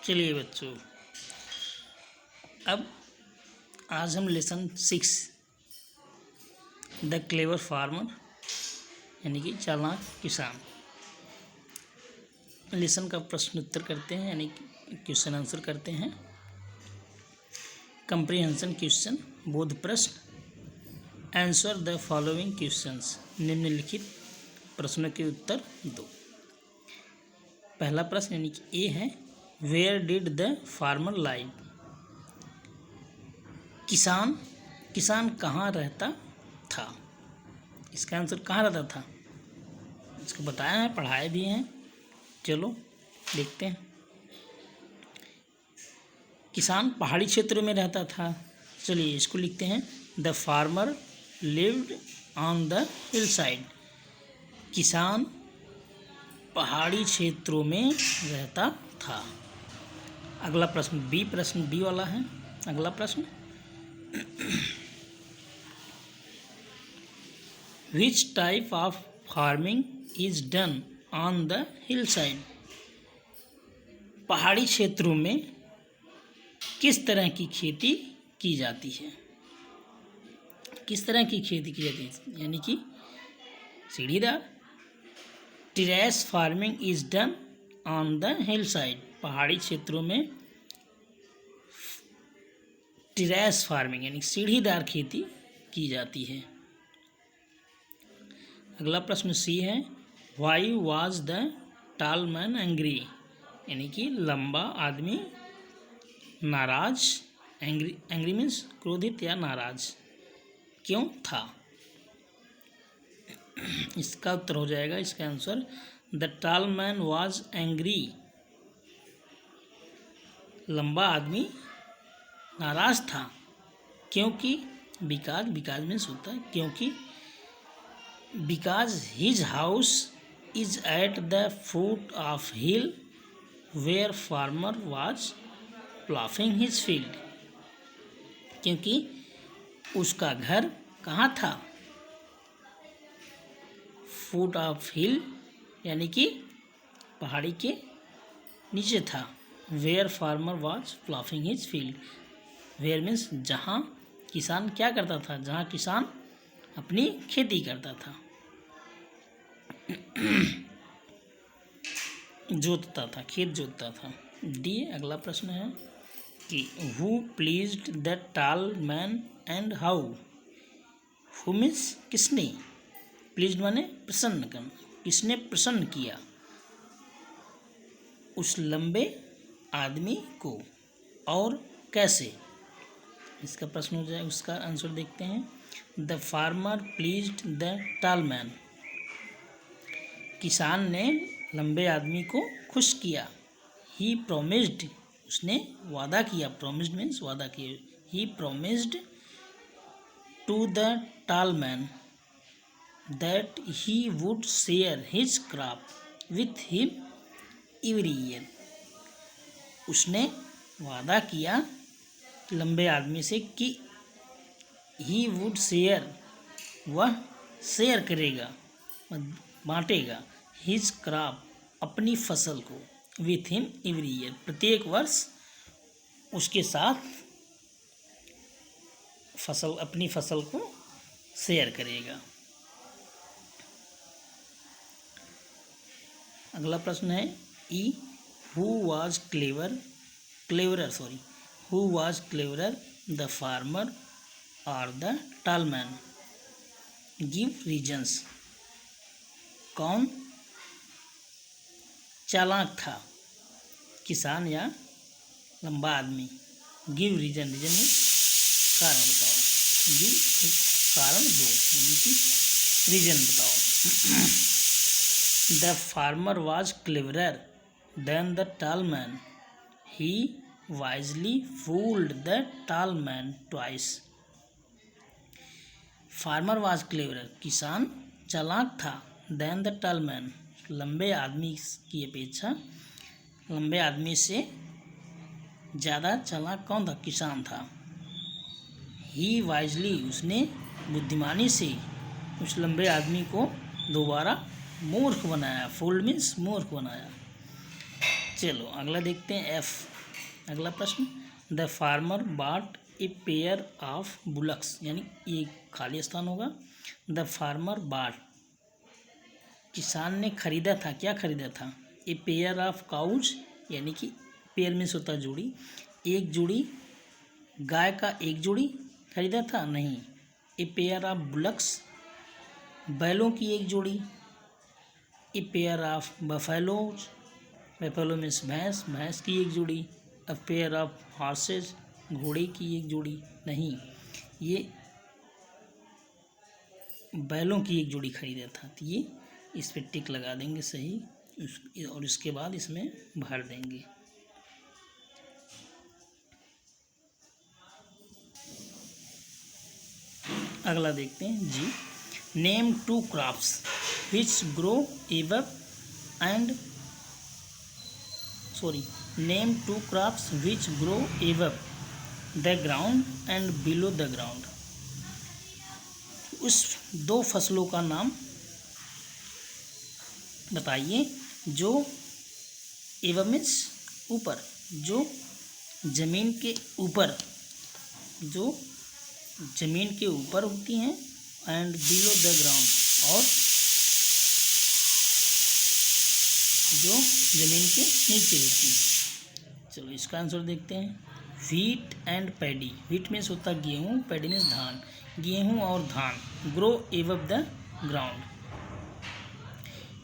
चलिए बच्चों, अब आज हम लेसन 6 द क्लेवर फार्मर यानी कि चालाक किसान लेसन का प्रश्न उत्तर करते हैं, यानी कि क्वेश्चन आंसर करते हैं। कंप्रीहेंशन क्वेश्चन, बोध प्रश्न। आंसर द फॉलोइंग क्वेश्चंस, निम्नलिखित प्रश्नों के उत्तर दो। पहला प्रश्न यानी कि ए है, where did the farmer live. किसान कहाँ रहता था। इसका आंसर कहाँ रहता था, इसको बताया है, पढ़ाए भी हैं। चलो देखते हैं। किसान पहाड़ी क्षेत्र में रहता था। चलिए इसको लिखते हैं, the farmer lived on the hill side. किसान पहाड़ी क्षेत्रों में रहता था। अगला प्रश्न बी वाला है। अगला प्रश्न, which type of farming is done on the hill side. पहाड़ी क्षेत्रों में किस तरह की खेती की जाती है। किस तरह की खेती की जाती है, यानी कि सीढ़ीदार। Terrace farming is done on the hill side. पहाड़ी क्षेत्रों में टेरेस फार्मिंग यानी सीढ़ीदार खेती की जाती है। अगला प्रश्न सी है, why was the tall man angry. यानी कि लंबा आदमी नाराज। एंग्री मीन्स क्रोधित या नाराज क्यों था। इसका उत्तर हो जाएगा, इसका answer, the tall man was angry. लंबा आदमी नाराज था क्योंकि बिकाज मीन्स होता है क्योंकि because his house is at the foot of hill where farmer was ploughing his field. क्योंकि उसका घर कहाँ था, फुट ऑफ हिल यानी कि पहाड़ी के नीचे था। Where farmer was ploughing his field. Where means जहाँ किसान क्या करता था, जहाँ किसान अपनी खेती करता था, जोतता था, खेत जोतता था। डी अगला प्रश्न है कि who pleased the tall man and how. Who means किसने, प्लीज्ड माने प्रसन्न करना, किसने प्रसन्न किया उस लंबे आदमी को और कैसे। इसका प्रश्न हो जाए, उसका आंसर देखते हैं। The farmer pleased the tall man. किसान ने लंबे आदमी को खुश किया। ही प्रोमिस्ड, उसने वादा किया। प्रोमिस्ड मीन्स वादा किया। He promised to the tall man that he would share his crop with him every year. उसने वादा किया लंबे आदमी से कि ही वुड शेयर, वह शेयर करेगा, बांटेगा, हिज क्रॉप, अपनी फसल को, विथ हिम एवरी ईयर, प्रत्येक वर्ष उसके साथ अपनी फसल को शेयर करेगा। अगला प्रश्न है E, who was cleverer, the farmer और the tall man. Give reasons. कौन चालाक था, किसान या लंबा आदमी। गिव रीजन में कारण बताओ। गिव कारण दो, यानी कि रीजन बताओ। The farmer was cleverer than the tall man. He wisely fooled the tall man twice. Farmer was cleverer, किसान चालाक था। देन द टॉल मैन, लंबे आदमी की अपेक्षा, लंबे आदमी से ज़्यादा चालाक कौन था, किसान था। ही वाइजली, उसने बुद्धिमानी से उस लंबे आदमी को दोबारा मूर्ख बनाया। फूल्ड मीन्स मूर्ख बनाया। चलो अगला देखते हैं एफ। अगला प्रश्न, द फार्मर बाट ए पेयर ऑफ बुलक्स, यानी ये खाली स्थान होगा। द फार्मर बाट, किसान ने खरीदा था, क्या खरीदा था? ए पेयर ऑफ काउज, यानी कि पेयर मीन्स होता है जोड़ी, एक जोड़ी गाय का एक जोड़ी खरीदा था, नहीं। ए पेयर ऑफ बुलक्स, बैलों की एक जोड़ी। A pair of buffaloes, buffalo means भैंस, भैंस की एक जोड़ी। अ पेयर ऑफ हॉर्सेज, घोड़े की एक जोड़ी, नहीं, ये बैलों की एक जोड़ी खरीदा था। तो ये इस पे टिक लगा देंगे सही, और इसके बाद इसमें भर देंगे। अगला देखते हैं जी, name two crops which grow above and name two crops which grow above the ground and below the ground. उस दो फसलों का नाम बताइए जो एबव मीन्स ऊपर, जो जमीन के ऊपर, जो जमीन के ऊपर होती हैं, एंड बिलो द ग्राउंड, और जो जमीन के नीचे होती है। चलो इसका आंसर देखते हैं, wheat and paddy. Wheat means होता है गेहूँ, पैडी मीन्स धान। गेहूँ और धान ग्रो एबव द ग्राउंड,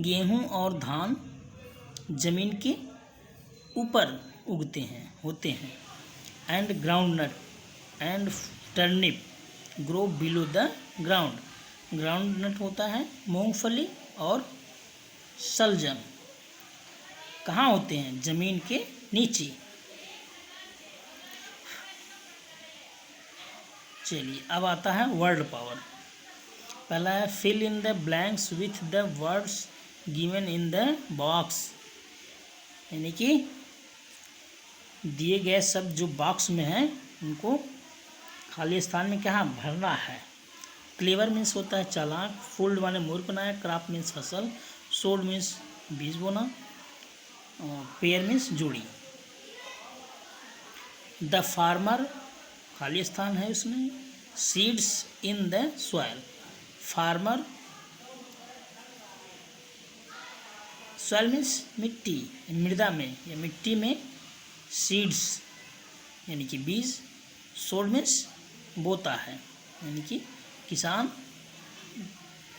गेहूँ और धान जमीन के ऊपर उगते हैं, होते हैं। And ground nut and turnip grow below the ground, ground nut होता है मूंगफली और सलजम, कहाँ होते हैं? जमीन के नीचे। चलिए अब आता है वर्ड पावर। पहला है fill in the blanks with the words given in the box, यानी कि दिए गए शब्द जो बॉक्स में हैं उनको खाली स्थान में क्या भरना है। क्लेवर मीन्स होता है चालाक, फोल्ड माने मूर्ख बनाया, क्रॉप मीन्स फसल, सोड मीन्स बीज बोना, पेयर मीन्स जोड़ी। द फार्मर खाली स्थान है उसमें, seeds in the soil, farmer, soil means मिट्टी, मृदा में या मिट्टी में, सीड्स यानी कि बीज, सोड मीन्स बोता है, यानी कि किसान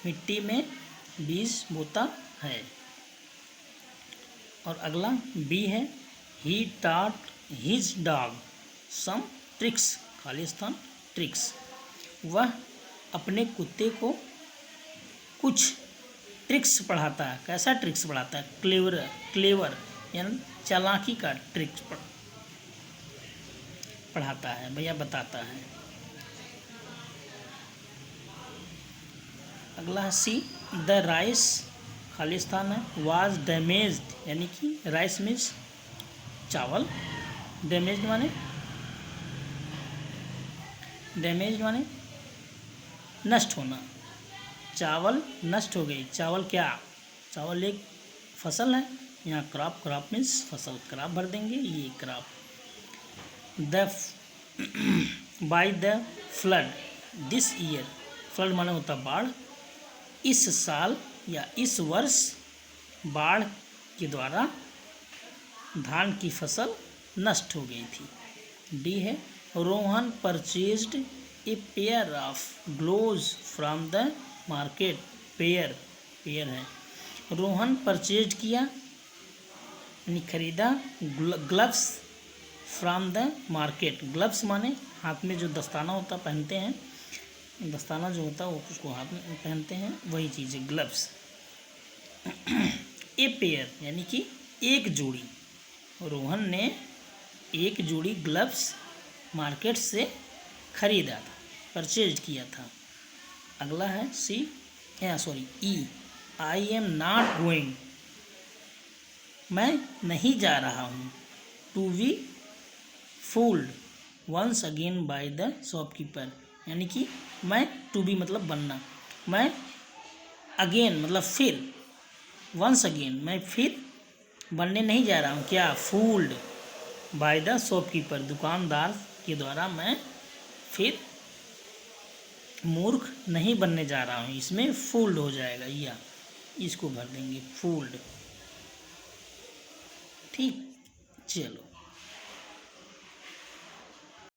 मिट्टी में बीज बोता है। और अगला बी है, he taught his dog some tricks, खाली स्थान ट्रिक्स, वह अपने कुत्ते को कुछ ट्रिक्स पढ़ाता है। कैसा ट्रिक्स पढ़ाता है? क्लेवर, क्लेवर यानी चालाकी का ट्रिक्स पढ़ाता है भैया, बताता है। अगला है सी, द राइस खाली स्थान है, वाज डैमेज्ड, यानी कि राइस मीन्स चावल, डैमेज्ड माने, डैमेज्ड माने नष्ट होना, चावल नष्ट हो गई। चावल क्या? चावल एक फसल है, यहाँ क्रॉप, क्रॉप मीन्स फसल, क्रॉप भर देंगे, ये crop. The by the flood this year, flood माने होता बाढ़, इस साल या इस वर्ष बाढ़ के द्वारा धान की फसल नष्ट हो गई थी। डी है, Rohan purchased a pair of gloves from the market, pair, pair है, रोहन परचेज किया यानी खरीदा, gloves from the market, gloves माने हाथ में जो दस्ताना होता पहनते हैं, दस्ताना जो होता है वो उसको हाथ में पहनते हैं, वही चीज़ है ग्लव्स। ए पेयर यानी कि एक जोड़ी, रोहन ने एक जोड़ी ग्लव्स मार्केट से खरीदा था, परचेज किया था। अगला है C, uh, I am not going, मैं नहीं जा रहा हूँ, to be fooled once again by the shopkeeper, यानी कि मैं, टू बी मतलब बनना, मैं अगेन मतलब फिर, वंस अगेन मैं फिर बनने नहीं जा रहा हूँ, क्या? फूल्ड बाय द शॉपकीपर, दुकानदार के द्वारा मैं फिर मूर्ख नहीं बनने जा रहा हूँ। इसमें फूल्ड हो जाएगा, या इसको भर देंगे फूल्ड। ठीक, चलो।